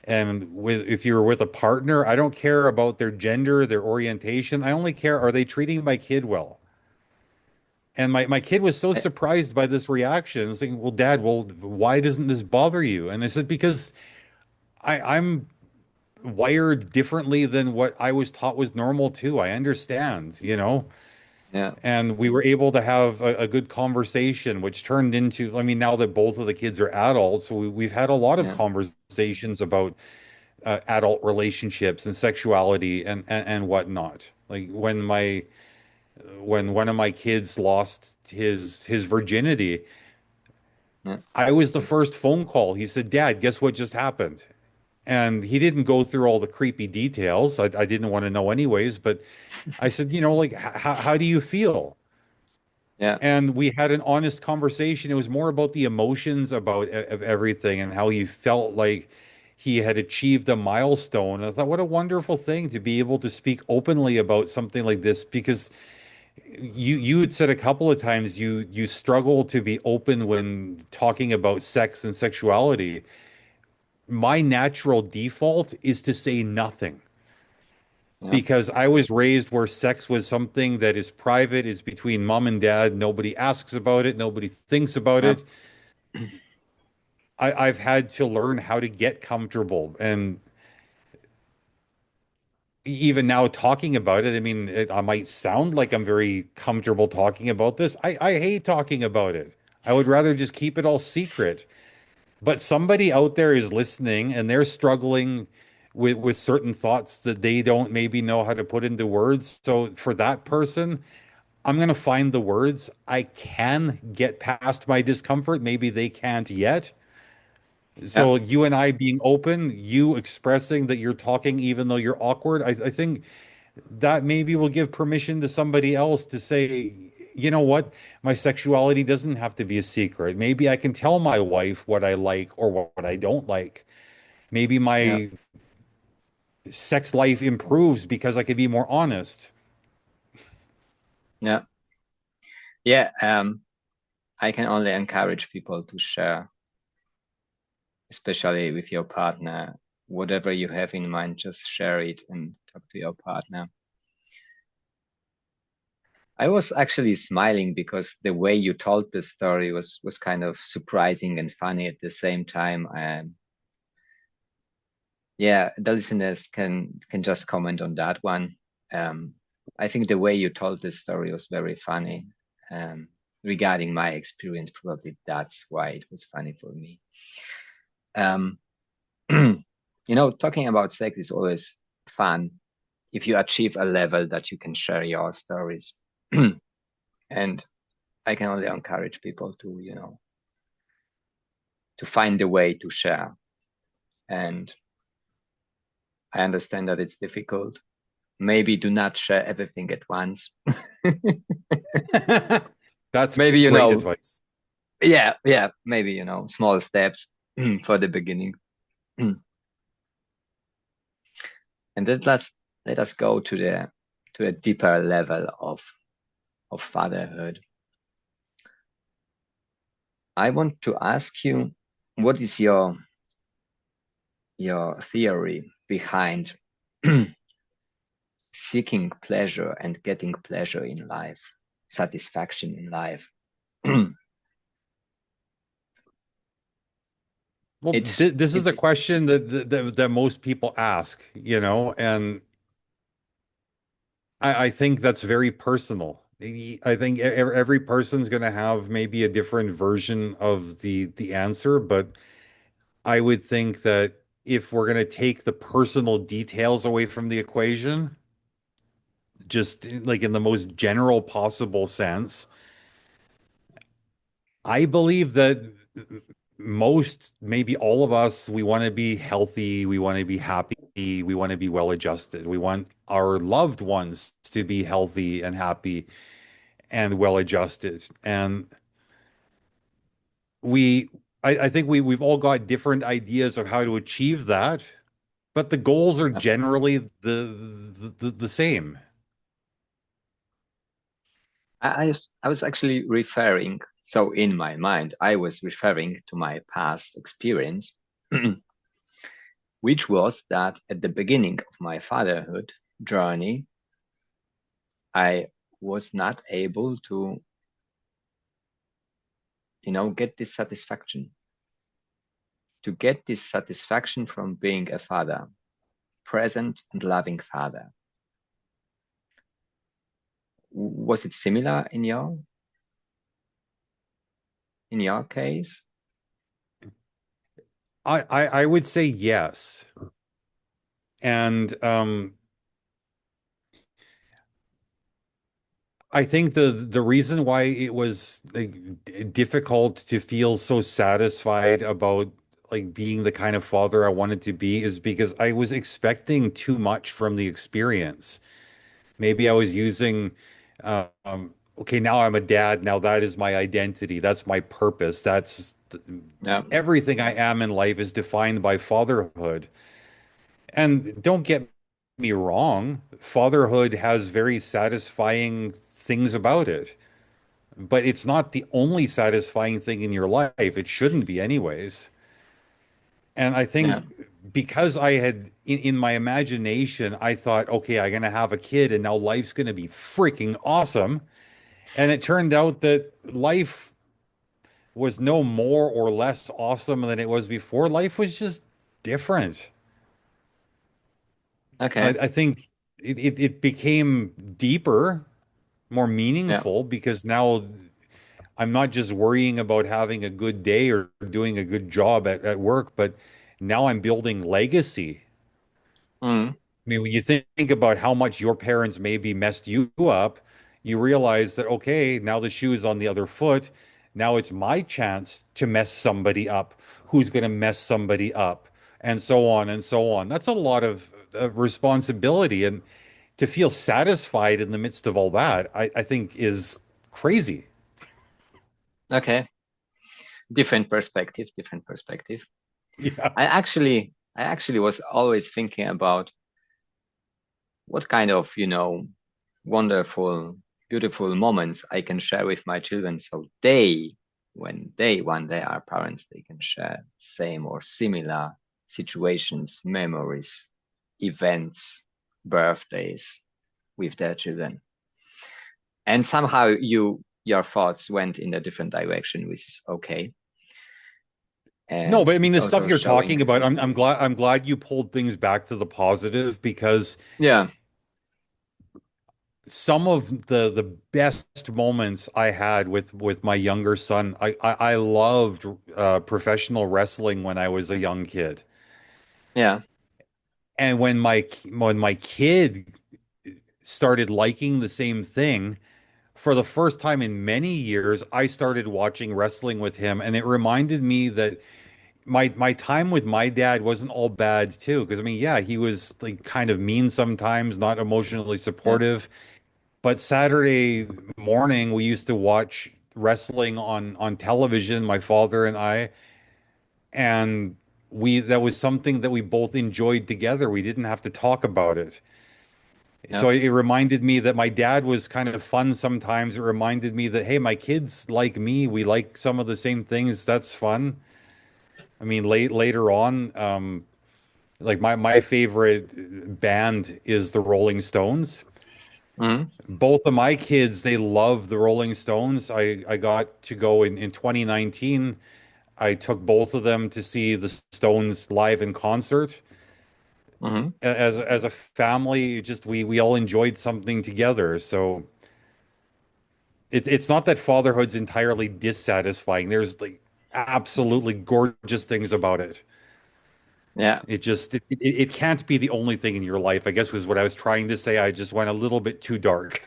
And if you're with a partner, I don't care about their gender, their orientation. I only care, are they treating my kid well? And my kid was so I, surprised by this reaction. I was saying, well, Dad, well, why doesn't this bother you? And I said, because I'm wired differently than what I was taught was normal too. I understand. yeah, And we were able to have a good conversation, which turned into, I mean, now that both of the kids are adults, so we've had a lot of yeah, conversations about adult relationships and sexuality and whatnot. Like when one of my kids lost his virginity, yeah, I was the first phone call. He said, Dad, guess what just happened? And he didn't go through all the creepy details. I didn't want to know anyways, but I said, like, how do you feel? yeah, And we had an honest conversation. It was more about the emotions of everything and how he felt like he had achieved a milestone. I thought, what a wonderful thing to be able to speak openly about something like this, because you had said a couple of times you struggle to be open when talking about sex and sexuality. My natural default is to say nothing yeah, because I was raised where sex was something that is private, it's between mom and dad. Nobody asks about it, nobody thinks about yeah, it. I've had to learn how to get comfortable. And even now talking about it, I mean, I might sound like I'm very comfortable talking about this. I hate talking about it. I would rather just keep it all secret. But somebody out there is listening and they're struggling with certain thoughts that they don't maybe know how to put into words. So for that person, I'm going to find the words. I can get past my discomfort. Maybe they can't yet. Yeah, So you and I being open, you expressing that you're talking even though you're awkward, I think that maybe will give permission to somebody else to say, you know what, my sexuality doesn't have to be a secret. Maybe I can tell my wife what I like or what I don't like. Maybe yeah, my sex life improves because I could be more honest. yeah, yeah. I can only encourage people to share, especially with your partner. Whatever you have in mind, just share it and talk to your partner. I was actually smiling because the way you told the story was kind of surprising and funny at the same time. And yeah, the listeners can just comment on that one. Um, I think the way you told the story was very funny. Regarding my experience, probably that's why it was funny for me. Um, talking about sex is always fun if you achieve a level that you can share your stories. And I can only encourage people to find a way to share. And I understand that it's difficult. Maybe do not share everything at once. That's Maybe, great advice. yeah, maybe, small steps for the beginning. And then let us go to a deeper level of fatherhood. I want to ask you, what is your theory behind seeking pleasure and getting pleasure in life, satisfaction in life? Well, it's this is a it's question that most people ask, and I think that's very personal. I think every person's going to have maybe a different version of the answer, but I would think that if we're going to take the personal details away from the equation, just like in the most general possible sense, I believe that most, maybe all of us, we want to be healthy, we want to be happy, we want to be well adjusted. We want our loved ones to be healthy and happy and well adjusted. And we, I think we've all got different ideas of how to achieve that, but the goals are generally the same. I was actually referring, so in my mind, I was referring to my past experience, which was that at the beginning of my fatherhood journey, I was not able to get this satisfaction, from being a father, present and loving father. Was it similar in your case? I would say yes. And I think the reason why it was like difficult to feel so satisfied about like being the kind of father I wanted to be is because I was expecting too much from the experience. Maybe I was using, okay, now I'm a dad. Now that is my identity. That's my purpose. Yeah, Everything I am in life is defined by fatherhood. And don't get me wrong, fatherhood has very satisfying things about it, but it's not the only satisfying thing in your life. It shouldn't be, anyways. And I yeah, think because I had in my imagination, I thought, okay, I'm gonna have a kid and now life's gonna be freaking awesome. And it turned out that life was no more or less awesome than it was before. Life was just different. Okay. I think it became deeper, more Yeah. meaningful because now I'm not just worrying about having a good day or doing a good job at work, but now I'm building legacy. Mm. I mean, when you think about how much your parents maybe messed you up, you realize that, okay, now the shoe is on the other foot. Now it's my chance to mess somebody up. Who's going to mess somebody up? And so on and so on. That's a lot of responsibility. And to feel satisfied in the midst of all that, I think is crazy. Okay. Different perspective, different perspective. Yeah. I actually was always thinking about what kind of, wonderful, beautiful moments I can share with my children. So when they one day are parents, they can share same or similar situations, memories, events, birthdays with their children. And somehow your thoughts went in a different direction, which is okay. No, And but I mean it's the stuff also you're showing. talking about, I'm glad you pulled things back to the positive because Yeah, some of the best moments I had with my younger son, I loved professional wrestling when I was a young kid. yeah, And when my kid started liking the same thing, for the first time in many years, I started watching wrestling with him, and it reminded me that my time with my dad wasn't all bad too. Because I mean, yeah, he was like kind of mean sometimes, not emotionally yeah, supportive. But Saturday morning, we used to watch wrestling on television, my father and I, and we that was something that we both enjoyed together. We didn't have to talk about it. yeah, So it reminded me that my dad was kind of fun sometimes. It reminded me that, hey, my kids like me. We like some of the same things. That's fun. I mean, later on, like my favorite band is the Rolling Stones. mhm, Both of my kids, they love the Rolling Stones. I got to go in 2019. I took both of them to see the Stones live in concert. mhm. As a family, just we all enjoyed something together. So it's not that fatherhood's entirely dissatisfying. There's like absolutely gorgeous things about it. Yeah. It can't be the only thing in your life, I guess was what I was trying to say. I just went a little bit too dark.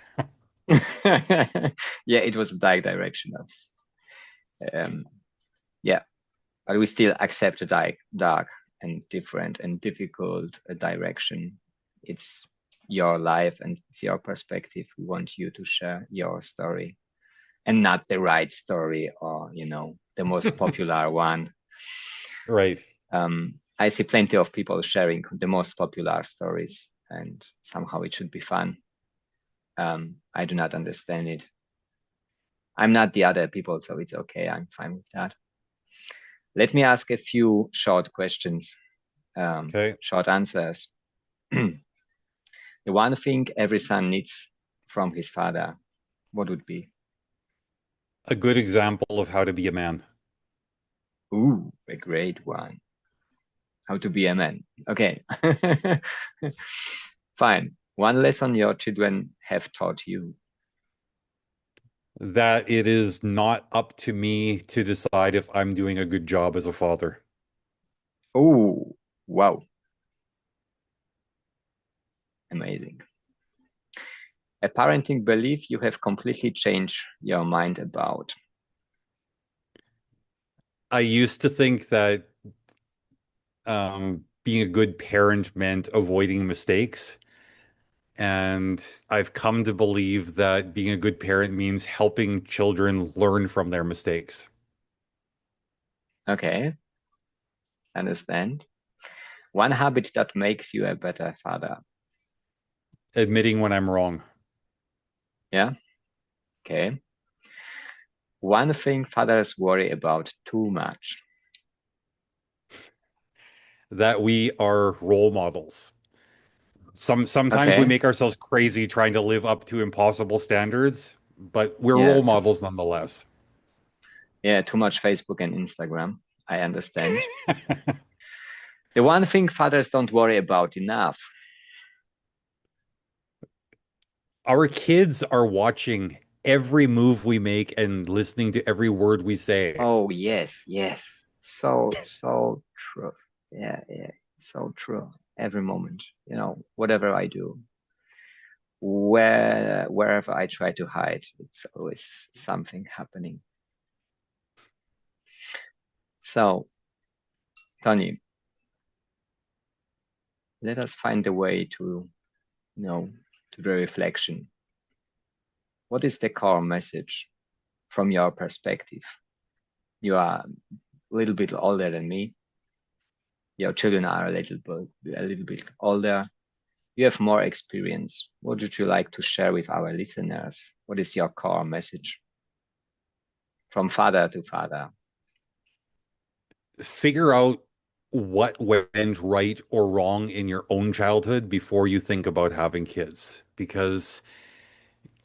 Yeah, it was a dark direction of yeah, but we still accept a dark and different and difficult direction. It's your life and it's your perspective. We want you to share your story and not the right story or, the most popular one. Right. I see plenty of people sharing the most popular stories, and somehow it should be fun. I do not understand it. I'm not the other people, so it's okay. I'm fine with that. Let me ask a few short questions, Okay. short answers. The one thing every son needs from his father, what would be? A good example of how to be a man. Ooh, a great one. How to be a man. Okay. Fine. One lesson your children have taught you. That it is not up to me to decide if I'm doing a good job as a father. Oh, wow. Amazing. A parenting belief you have completely changed your mind about. I used to think that being a good parent meant avoiding mistakes. And I've come to believe that being a good parent means helping children learn from their mistakes, Okay, understand. One habit that makes you a better father. admitting when I'm wrong, Yeah, okay. One thing fathers worry about too much. that we are role models. Sometimes we Okay, make ourselves crazy trying to live up to impossible standards, but we're yeah, role models nonetheless. Yeah, too much Facebook and Instagram. I understand. The one thing fathers don't worry about enough. Our kids are watching every move we make and listening to every word we say. Oh, yes, yes. So true. Yeah, yeah. So true. Every moment, whatever I do, wherever I try to hide, it's always something happening. So, Tony, let us find a way to the reflection. What is the core message from your perspective? You are a little bit older than me. Your children are a little bit older. You have more experience. What would you like to share with our listeners? What is your core message from father to father? Figure out what went right or wrong in your own childhood before you think about having kids, because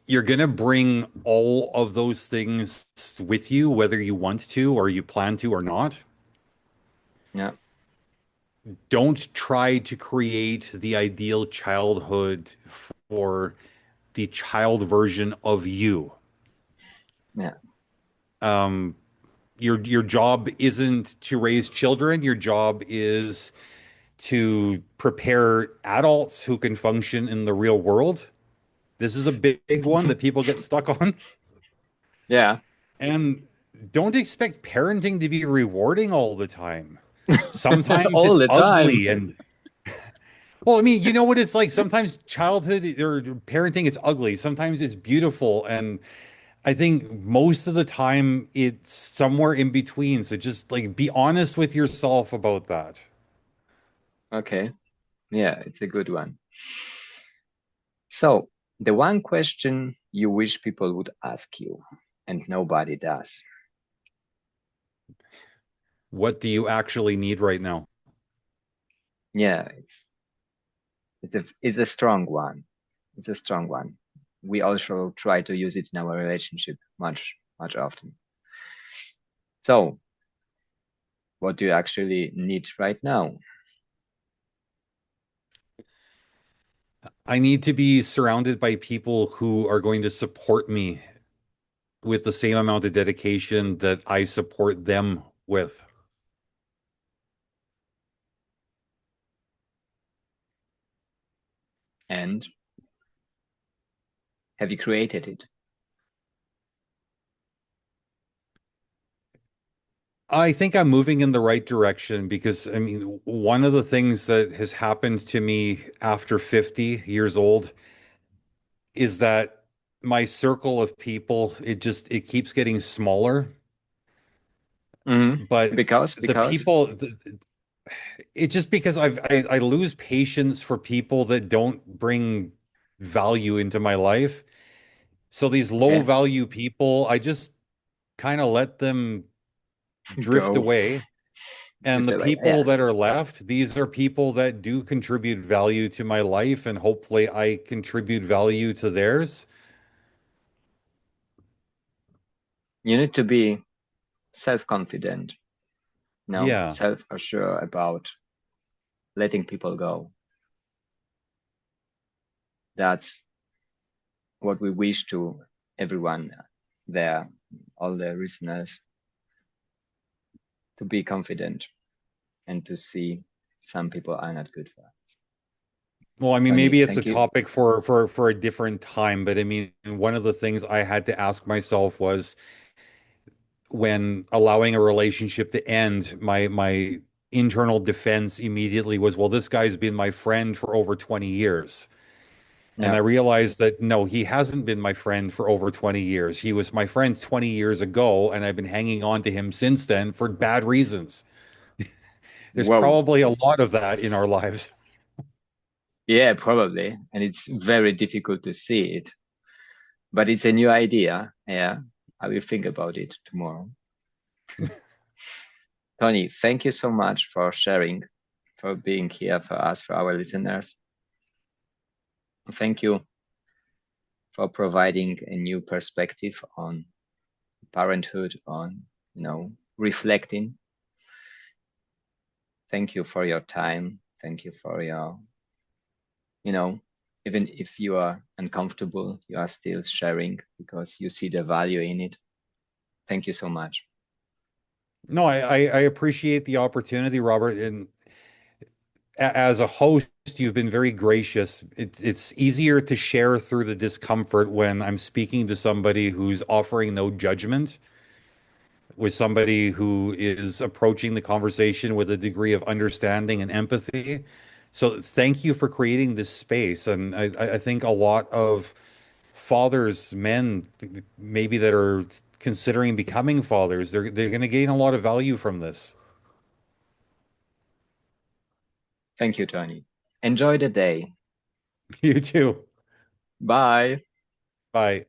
you're going to bring all of those things with you, whether you want to or you plan to or not. Yeah, Don't try to create the ideal childhood for the child version of you. yeah, Um, your job isn't to raise children. Your job is to prepare adults who can function in the real world. This is a big one that people get stuck on. yeah. And don't expect parenting to be rewarding all the time. Sometimes All it's the time. ugly and well, I mean, you know what it's like. Sometimes childhood or parenting is ugly. Sometimes it's beautiful. And I think most of the time it's somewhere in between. So just like be honest with yourself about that. Okay. Yeah, it's a good one. So, the one question you wish people would ask you, and nobody does. What do you actually need right now? Yeah, it's a strong one. It's a strong one. We also try to use it in our relationship much, much often. So, what do you actually need right now? I need to be surrounded by people who are going to support me with the same amount of dedication that I support them with. And have you created it? I think I'm moving in the right direction because, I mean, one of the things that has happened to me after 50 years old is that my circle of people, it keeps getting smaller. Mhm. But the Because people, it just because I lose patience for people that don't bring value into my life. So these low okay, value people, I just kind of let them drift go away. And drift the away. people Yes, that are left, these are people that do contribute value to my life, and hopefully I contribute value to theirs. you need to be self-confident, Yeah. self-assured about letting people go. That's what we wish to everyone there, all the listeners, to be confident and to see some people are not good for us. Well, I mean, Tony, maybe it's a thank you. topic for a different time, but I mean, one of the things I had to ask myself was when allowing a relationship to end, my internal defense immediately was, well, this guy's been my friend for over 20 years. And Yeah. I realized that no, he hasn't been my friend for over 20 years. He was my friend 20 years ago, and I've been hanging on to him since then for bad reasons. There's Whoa. probably a lot of that in our lives. Yeah, probably. And it's very difficult to see it, but it's a new idea. Yeah. I will think about it tomorrow. Tony, thank you so much for sharing, for being here for us, for our listeners. Thank you for providing a new perspective on parenthood, on reflecting. Thank you for your time. Thank you for your, you know, even if you are uncomfortable, you are still sharing because you see the value in it. Thank you so much. No, I appreciate the opportunity, Robert. And as a host, you've been very gracious. It's easier to share through the discomfort when I'm speaking to somebody who's offering no judgment, with somebody who is approaching the conversation with a degree of understanding and empathy. So thank you for creating this space. And I think a lot of fathers, men, maybe that are considering becoming fathers, they're going to gain a lot of value from this. Thank you, Tony. Enjoy the day. You too. Bye. Bye.